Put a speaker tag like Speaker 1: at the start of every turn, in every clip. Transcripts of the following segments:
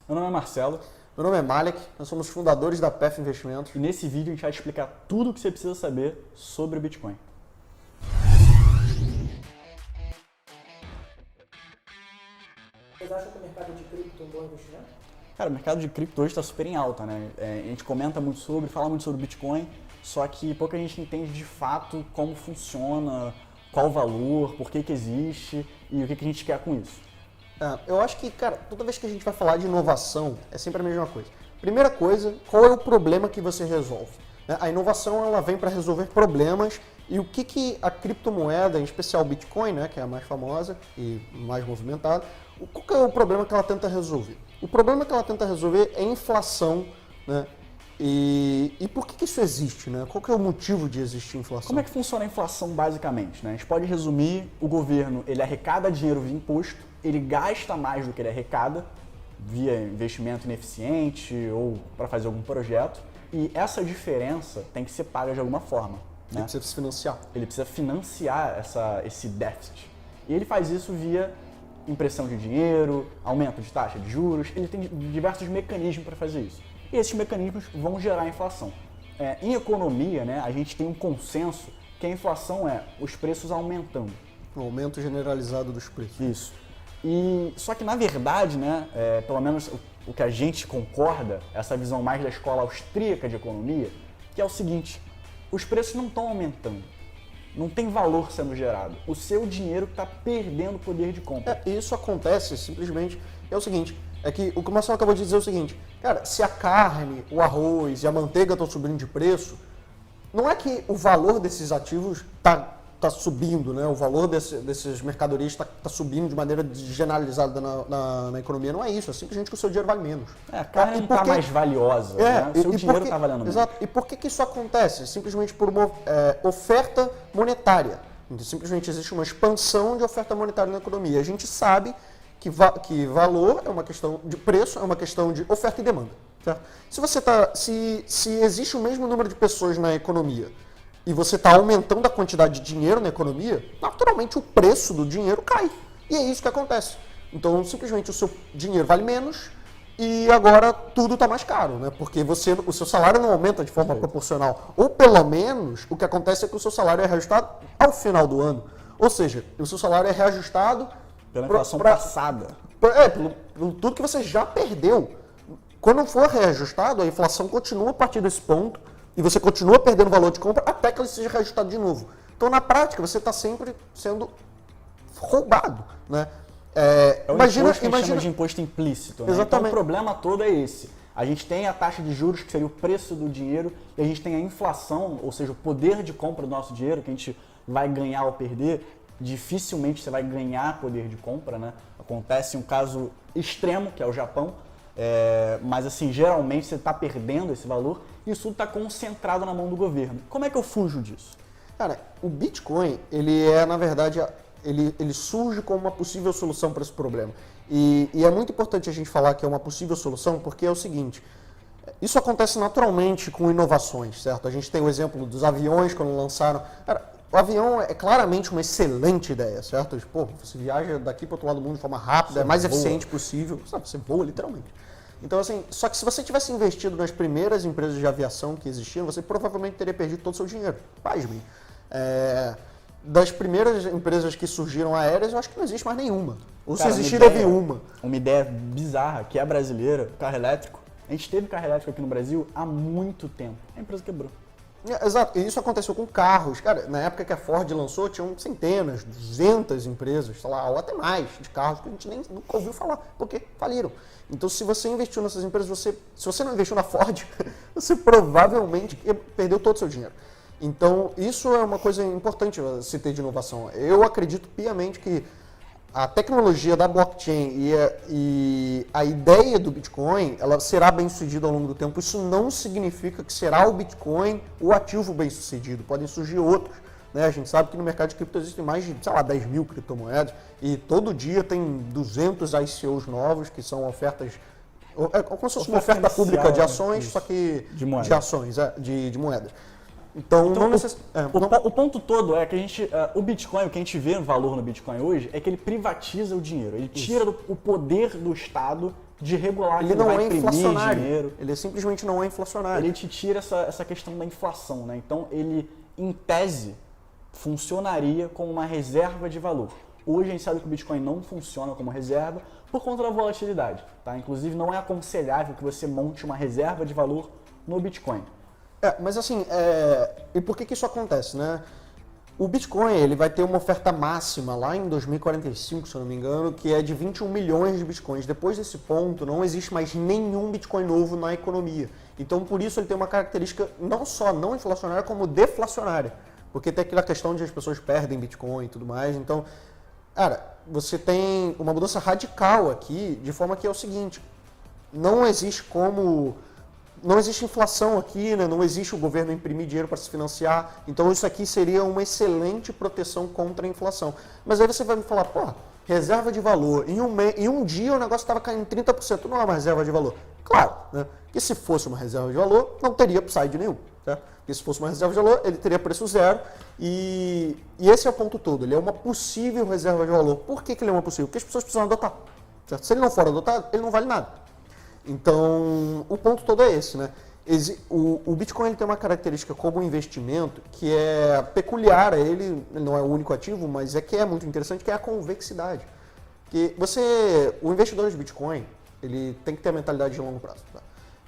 Speaker 1: Meu nome é Marcelo
Speaker 2: Meu nome é Malek, nós somos fundadores da PEF Investimentos.
Speaker 1: e nesse vídeo a gente vai te explicar tudo o que você precisa saber sobre o Bitcoin.
Speaker 3: Vocês acham que o mercado de cripto é um bom investimento?
Speaker 1: Cara, o mercado de cripto hoje está super em alta, né? A gente comenta muito sobre, fala muito sobre Bitcoin, só que pouca gente entende de fato como funciona, qual o valor, por que existe e o que a gente quer com isso.
Speaker 2: Eu acho que, cara, toda vez que a gente vai falar de inovação, é sempre a mesma coisa. Primeira coisa, qual é o problema que você resolve? A inovação, ela vem para resolver problemas e o que a criptomoeda, em especial o Bitcoin, né, que é a mais famosa e mais movimentada, qual é o problema que ela tenta resolver? O problema que ela tenta resolver é a inflação, né? E por que isso existe, né? Qual que é o motivo de existir inflação?
Speaker 1: Como é que funciona a inflação basicamente, né? A gente pode resumir, o governo ele arrecada dinheiro via imposto, ele gasta mais do que ele arrecada via investimento ineficiente ou para fazer algum projeto, e essa diferença tem que ser paga de alguma forma.
Speaker 2: Ele precisa se financiar.
Speaker 1: Ele precisa financiar esse déficit. E ele faz isso via impressão de dinheiro, aumento de taxa de juros, ele tem diversos mecanismos para fazer isso. E esses mecanismos vão gerar inflação. Em economia, né, a gente tem um consenso que a inflação é os preços aumentando.
Speaker 2: Um aumento generalizado dos preços.
Speaker 1: Isso. E, só que, na verdade, né, pelo menos o que a gente concorda, essa visão mais da escola austríaca de economia, que é o seguinte, os preços não estão aumentando. Não tem valor sendo gerado. O seu dinheiro está perdendo poder de compra.
Speaker 2: Isso acontece simplesmente, é o seguinte, é que o que o Marcelo acabou de dizer é o seguinte, cara, se a carne, o arroz e a manteiga estão subindo de preço, não é que o valor desses ativos está subindo, né? O valor desses mercadorias está subindo de maneira generalizada na economia, não é isso, é simplesmente que o seu dinheiro vale menos.
Speaker 1: A carne não está mais valiosa, né? O seu dinheiro está valendo menos.
Speaker 2: Exato. E por que isso acontece? Simplesmente por uma oferta monetária. Então, simplesmente existe uma expansão de oferta monetária na economia. A gente sabe que valor é uma questão de preço, é uma questão de oferta e demanda. Certo? Se existe o mesmo número de pessoas na economia e você está aumentando a quantidade de dinheiro na economia, naturalmente o preço do dinheiro cai. E é isso que acontece. Então, simplesmente o seu dinheiro vale menos e agora tudo está mais caro, né? Porque o seu salário não aumenta de forma proporcional. Ou pelo menos o que acontece é que o seu salário é reajustado ao final do ano. Ou seja, o seu salário é reajustado
Speaker 1: pela inflação passada.
Speaker 2: Pelo tudo que você já perdeu. Quando for reajustado, a inflação continua a partir desse ponto e você continua perdendo valor de compra até que ele seja reajustado de novo. Então, na prática, você está sempre sendo roubado, né?
Speaker 1: Imagina que a gente chama de imposto implícito. Né?
Speaker 2: Exatamente.
Speaker 1: Então, o problema todo é esse. A gente tem a taxa de juros, que seria o preço do dinheiro, e a gente tem a inflação, ou seja, o poder de compra do nosso dinheiro, que a gente vai ganhar ou perder. Dificilmente você vai ganhar poder de compra, né? Acontece um caso extremo, que é o Japão, mas assim, geralmente você está perdendo esse valor e isso tudo está concentrado na mão do governo. Como é que eu fujo disso?
Speaker 2: Cara, o Bitcoin, ele é, na verdade, ele surge como uma possível solução para esse problema. E é muito importante a gente falar que é uma possível solução, porque é o seguinte, isso acontece naturalmente com inovações, certo? A gente tem o exemplo dos aviões, quando lançaram... Cara, o avião é claramente uma excelente ideia, certo? Pô, você viaja daqui para o outro lado do mundo de forma rápida, é mais eficiente possível, sabe? Você voa literalmente. Então, assim, só que se você tivesse investido nas primeiras empresas de aviação que existiam, você provavelmente teria perdido todo o seu dinheiro. Pasmem. Das primeiras empresas que surgiram aéreas, eu acho que não existe mais nenhuma. Ou se existir, teve uma.
Speaker 1: Uma ideia bizarra, que é brasileira, carro elétrico. A gente teve carro elétrico aqui no Brasil há muito tempo. A empresa quebrou.
Speaker 2: Exato, e isso aconteceu com carros. Cara, na época que a Ford lançou, tinham centenas, 200 empresas, sei lá, ou até mais, de carros que a gente nem nunca ouviu falar, porque faliram. Então, se você investiu nessas empresas, se você não investiu na Ford, você provavelmente perdeu todo o seu dinheiro. Então, isso é uma coisa importante se ter de inovação. Eu acredito piamente que a tecnologia da blockchain e a ideia do Bitcoin, ela será bem sucedida ao longo do tempo. Isso não significa que será o Bitcoin o ativo bem sucedido. Podem surgir outros. Né? A gente sabe que no mercado de cripto existem mais de, 10 mil criptomoedas e todo dia tem 200 ICOs novos que são ofertas... É como se fosse uma oferta pública de ações, só que de ações, de moedas. Então
Speaker 1: o ponto todo é que o Bitcoin, o que a gente vê no valor no Bitcoin hoje, é que ele privatiza o dinheiro. Ele tira o poder do Estado de regular
Speaker 2: Ele
Speaker 1: que
Speaker 2: não
Speaker 1: vai
Speaker 2: é
Speaker 1: imprimir
Speaker 2: inflacionário.
Speaker 1: dinheiro.
Speaker 2: Ele simplesmente não é inflacionário.
Speaker 1: Ele te tira essa questão da inflação, né? Então ele, em tese, funcionaria como uma reserva de valor. Hoje a gente sabe que o Bitcoin não funciona como reserva por conta da volatilidade, tá? Inclusive não é aconselhável que você monte uma reserva de valor no Bitcoin.
Speaker 2: Mas assim, e por que isso acontece, né? O Bitcoin ele vai ter uma oferta máxima lá em 2045, se eu não me engano, que é de 21 milhões de Bitcoins. Depois desse ponto, não existe mais nenhum Bitcoin novo na economia. Então, por isso, ele tem uma característica não só não inflacionária, como deflacionária. Porque tem aquela questão de as pessoas perdem Bitcoin e tudo mais. Então, cara, você tem uma mudança radical aqui, de forma que é o seguinte, não existe inflação aqui, né? Não existe o governo imprimir dinheiro para se financiar, então isso aqui seria uma excelente proteção contra a inflação. Mas aí você vai me falar, pô, reserva de valor, em um dia o negócio estava caindo 30%, não é uma reserva de valor. Claro, né? Que se fosse uma reserva de valor, não teria upside nenhum, tá? Porque se fosse uma reserva de valor, ele teria preço zero e esse é o ponto todo, ele é uma possível reserva de valor. Por que ele é uma possível? Porque as pessoas precisam adotar, certo? Se ele não for adotado, ele não vale nada. Então, o ponto todo é esse, né? O Bitcoin ele tem uma característica como investimento que é peculiar a ele não é o único ativo, mas que é muito interessante, que é a convexidade. Que o investidor de Bitcoin, ele tem que ter a mentalidade de longo prazo. Tá?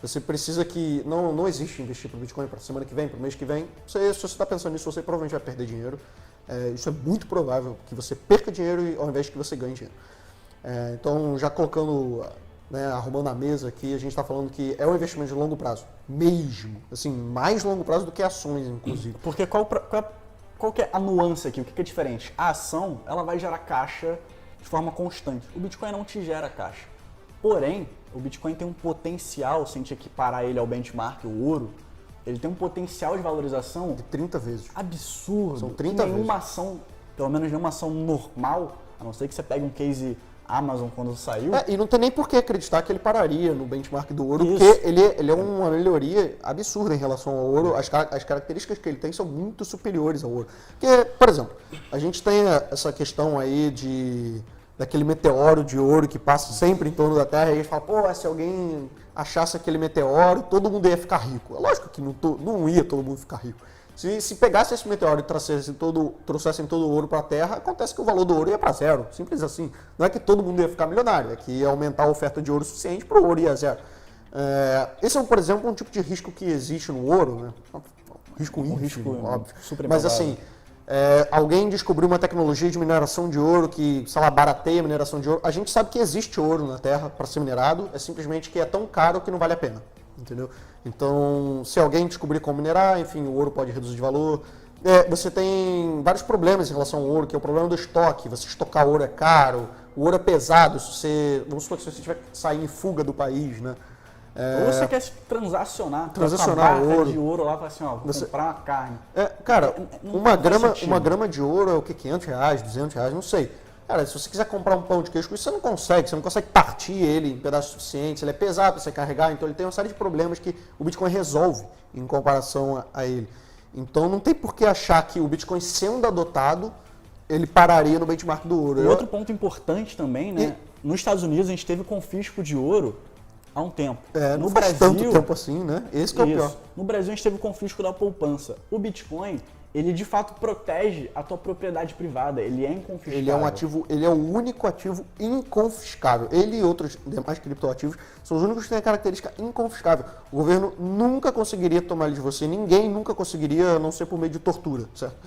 Speaker 2: Você precisa que, não existe investir para o Bitcoin para a semana que vem, para o mês que vem. Se você está pensando nisso, você provavelmente vai perder dinheiro. Isso é muito provável que você perca dinheiro ao invés de que você ganhe dinheiro. Então, já colocando... arrumando a mesa aqui, a gente está falando que é um investimento de longo prazo, mesmo, assim, mais longo prazo do que ações, inclusive.
Speaker 1: Porque qual que é a nuance aqui, o que é diferente? A ação, ela vai gerar caixa de forma constante, o Bitcoin não te gera caixa. Porém, o Bitcoin tem um potencial, se a gente equiparar ele ao benchmark, o ouro, ele tem um potencial de valorização
Speaker 2: de 30 vezes.
Speaker 1: Absurdo.
Speaker 2: São 30 vezes.
Speaker 1: Nenhuma ação, pelo menos nenhuma ação normal, a não ser que você pegue um case Amazon quando saiu.
Speaker 2: E não tem nem por que acreditar que ele pararia no benchmark do ouro,
Speaker 1: Isso.
Speaker 2: porque ele é uma melhoria absurda em relação ao ouro. As características que ele tem são muito superiores ao ouro. Porque, por exemplo, a gente tem essa questão aí daquele meteoro de ouro que passa sempre em torno da Terra, e a gente fala, pô, se alguém achasse aquele meteoro, todo mundo ia ficar rico. É lógico que não ia todo mundo ficar rico. Se pegasse esse meteoro e trouxessem todo o ouro para a Terra, acontece que o valor do ouro ia para zero. Simples assim. Não é que todo mundo ia ficar milionário, é que ia aumentar a oferta de ouro suficiente para o ouro ir a zero. Esse é, por exemplo, um tipo de risco que existe no ouro, né? Risco ínfimo, óbvio.
Speaker 1: Super
Speaker 2: Mas assim, alguém descobriu uma tecnologia de mineração de ouro que, sei lá, barateia a mineração de ouro. A gente sabe que existe ouro na Terra para ser minerado, é simplesmente que é tão caro que não vale a pena. Entendeu? Então, se alguém descobrir como minerar, enfim, o ouro pode reduzir de valor. Você tem vários problemas em relação ao ouro, que é o problema do estoque. Você estocar ouro é caro, o ouro é pesado. Vamos supor que se você tiver que sair em fuga do país, né?
Speaker 1: Ou você quer se transacionar
Speaker 2: ouro.
Speaker 1: de ouro lá, falar assim, vou comprar uma carne.
Speaker 2: Cara,
Speaker 1: Não
Speaker 2: uma grama de ouro é o que? R$500, R$200, não sei. Cara, se você quiser comprar um pão de queijo com isso, você não consegue partir ele em pedaços suficientes, ele é pesado para você carregar, então ele tem uma série de problemas que o Bitcoin resolve em comparação a ele. Então não tem por que achar que o Bitcoin sendo adotado, ele pararia no benchmark do ouro.
Speaker 1: E outro ponto importante também, né? Nos Estados Unidos a gente teve confisco de ouro há um tempo.
Speaker 2: No Brasil, tanto tempo assim, né? Esse que é o pior.
Speaker 1: No Brasil a gente teve o confisco da poupança. O Bitcoin, ele de fato protege a tua propriedade privada, ele é inconfiscável.
Speaker 2: Ele é o único ativo inconfiscável. Ele e outros demais criptoativos são os únicos que têm a característica inconfiscável. O governo nunca conseguiria tomar ele de você, ninguém nunca conseguiria, a não ser por meio de tortura, certo?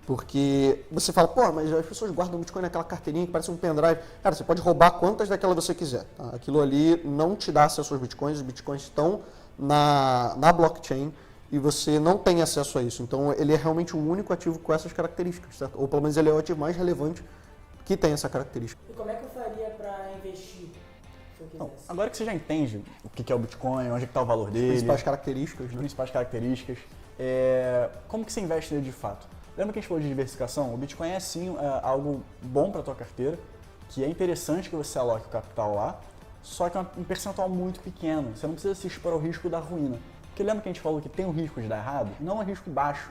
Speaker 2: Porque você fala, pô, mas as pessoas guardam Bitcoin naquela carteirinha que parece um pendrive. Cara, você pode roubar quantas daquela você quiser. Tá? Aquilo ali não te dá acesso aos Bitcoins, os Bitcoins estão na blockchain e você não tem acesso a isso. Então, ele é realmente o único ativo com essas características, certo? Ou pelo menos ele é o ativo mais relevante que tem essa característica.
Speaker 3: E como é que eu faria para investir, se eu quisesse?
Speaker 1: Agora que você já entende o que é o Bitcoin, onde está o valor dele,
Speaker 2: Principais características,
Speaker 1: as
Speaker 2: né?
Speaker 1: principais características, como que você investe nele de fato? Lembra que a gente falou de diversificação? O Bitcoin é sim algo bom para a tua carteira, que é interessante que você aloque o capital lá, só que é um percentual muito pequeno. Você não precisa se expor ao risco da ruína. Porque lembra que a gente falou que tem o risco de dar errado? Não é risco baixo.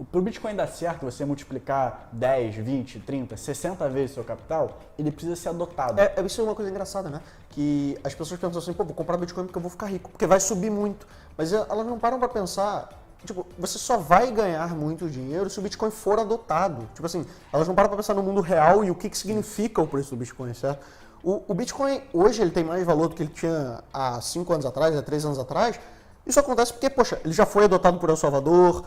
Speaker 1: Para o Bitcoin dar certo, você multiplicar 10, 20, 30, 60 vezes o seu capital, ele precisa ser adotado.
Speaker 2: Isso é uma coisa engraçada, né? Que as pessoas pensam assim, pô, vou comprar Bitcoin porque eu vou ficar rico, porque vai subir muito. Mas elas não param para pensar, tipo, você só vai ganhar muito dinheiro se o Bitcoin for adotado. Tipo assim, elas não param para pensar no mundo real e o que significa o preço do Bitcoin, certo? O Bitcoin, hoje, ele tem mais valor do que ele tinha há 5 anos atrás, há 3 anos atrás. Isso acontece porque, poxa, ele já foi adotado por El Salvador,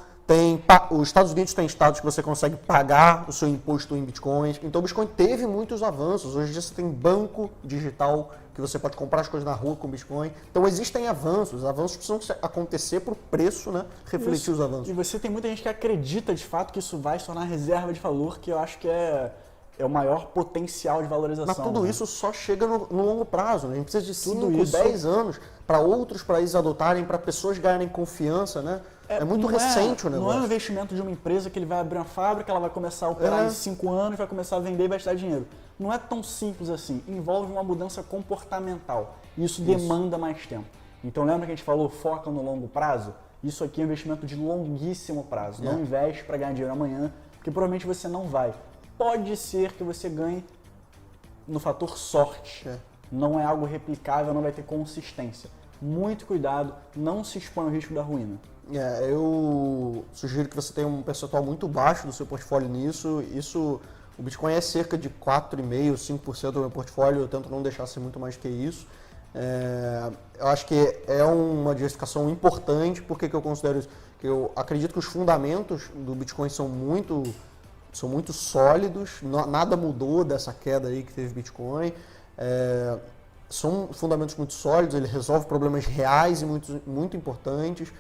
Speaker 2: os Estados Unidos tem estados que você consegue pagar o seu imposto em bitcoins. Então o Bitcoin teve muitos avanços. Hoje em dia você tem banco digital que você pode comprar as coisas na rua com Bitcoin. Então existem avanços. Os avanços precisam acontecer para o preço, né, refletir os avanços.
Speaker 1: E você tem muita gente que acredita de fato que isso vai se tornar reserva de valor, que eu acho que é o maior potencial de valorização.
Speaker 2: Mas tudo isso só chega no longo prazo, né? A gente precisa de 5, 10 anos para outros países adotarem, para pessoas ganharem confiança, né? É muito recente o negócio.
Speaker 1: Não é um investimento de uma empresa que ele vai abrir uma fábrica, ela vai começar a operar em 5 anos, vai começar a vender e vai gastar dinheiro. Não é tão simples assim. Envolve uma mudança comportamental. E isso demanda mais tempo. Então lembra que a gente falou, foca no longo prazo? Isso aqui é um investimento de longuíssimo prazo. Não investe para ganhar dinheiro amanhã, porque provavelmente você não vai. Pode ser que você ganhe no fator sorte. Não é algo replicável, não vai ter consistência. Muito cuidado, não se expõe ao risco da ruína.
Speaker 2: Eu sugiro que você tenha um percentual muito baixo do seu portfólio nisso. O Bitcoin é cerca de 4,5%, 5% do meu portfólio. Eu tento não deixar ser muito mais que isso. Eu acho que é uma diversificação importante. Por que eu considero isso? Porque eu acredito que os fundamentos do Bitcoin são muito sólidos, nada mudou dessa queda aí que teve Bitcoin. São fundamentos muito sólidos, ele resolve problemas reais e muito importantes.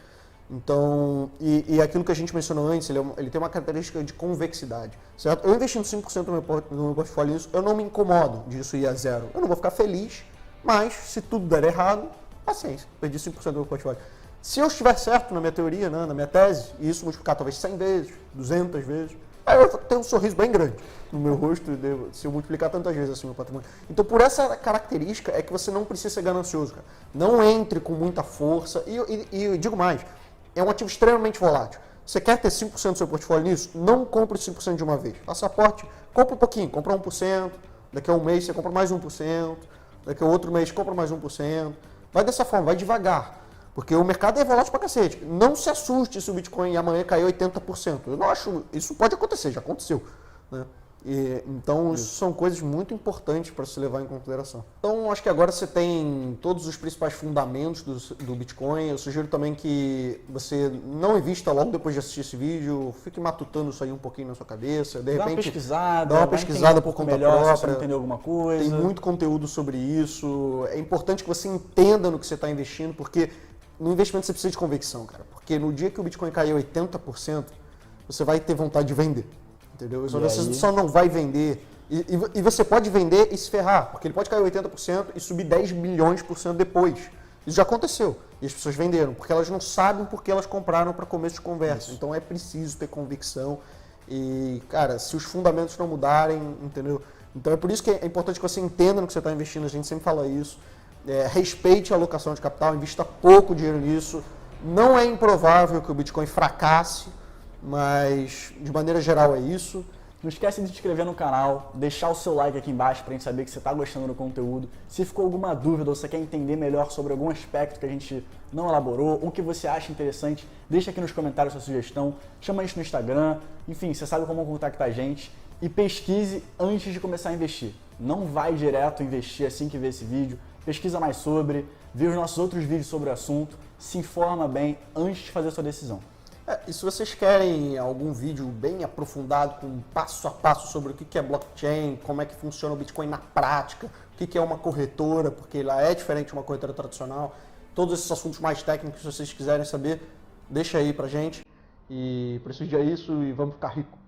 Speaker 2: Então, e aquilo que a gente mencionou antes, ele tem uma característica de convexidade, certo? Eu investindo 5% no meu portfólio nisso, eu não me incomodo disso ir a zero. Eu não vou ficar feliz, mas se tudo der errado, paciência, perdi 5% do meu portfólio. Se eu estiver certo na minha teoria, né, na minha tese, e isso multiplicar talvez 100 vezes, 200 vezes, aí eu tenho um sorriso bem grande no meu rosto, se eu multiplicar tantas vezes assim meu patrimônio. Então, por essa característica é que você não precisa ser ganancioso, cara. Não entre com muita força. E eu digo mais, é um ativo extremamente volátil. Você quer ter 5% do seu portfólio nisso? Não compre 5% de uma vez. Faça aporte, compra um pouquinho, compra 1%, daqui a um mês você compra mais 1%, daqui a outro mês compra mais 1%. Vai dessa forma, vai devagar. Porque o mercado é volátil pra cacete. Não se assuste se o Bitcoin amanhã cair 80%. Eu não acho... Isso pode acontecer, já aconteceu. Né? Então, isso são coisas muito importantes para se levar em consideração. Então, acho que agora você tem todos os principais fundamentos do Bitcoin. Eu sugiro também que você não invista logo depois de assistir esse vídeo. Fique matutando isso aí um pouquinho na sua cabeça. De repente,
Speaker 1: dá uma pesquisada
Speaker 2: por conta
Speaker 1: melhor,
Speaker 2: própria.
Speaker 1: se você não entendeu alguma coisa.
Speaker 2: Tem muito conteúdo sobre isso. É importante que você entenda no que você está investindo, porque no investimento você precisa de convicção, cara. Porque no dia que o Bitcoin cair 80%, você vai ter vontade de vender. Entendeu? Você só não vai vender. E você pode vender e se ferrar, porque ele pode cair 80% e subir 10 bilhões por cento depois. Isso já aconteceu. E as pessoas venderam, porque elas não sabem porque elas compraram para começo de conversa. Isso. Então é preciso ter convicção. E, cara, se os fundamentos não mudarem, entendeu? Então é por isso que é importante que você entenda no que você está investindo. A gente sempre fala isso. Respeite a alocação de capital, invista pouco dinheiro nisso. Não é improvável que o Bitcoin fracasse, mas de maneira geral é isso.
Speaker 1: Não esquece de se inscrever no canal, deixar o seu like aqui embaixo para a gente saber que você está gostando do conteúdo. Se ficou alguma dúvida ou você quer entender melhor sobre algum aspecto que a gente não elaborou, ou que você acha interessante, deixa aqui nos comentários sua sugestão, chama a gente no Instagram, enfim, você sabe como contactar a gente. E pesquise antes de começar a investir. Não vai direto investir assim que vê esse vídeo. Pesquisa mais sobre, vê os nossos outros vídeos sobre o assunto, se informa bem antes de fazer a sua decisão.
Speaker 2: E se vocês querem algum vídeo bem aprofundado, com passo a passo sobre o que é blockchain, como é que funciona o Bitcoin na prática, o que é uma corretora, porque ela é diferente de uma corretora tradicional, todos esses assuntos mais técnicos, se vocês quiserem saber, deixa aí pra gente. E prestigia isso e vamos ficar rico.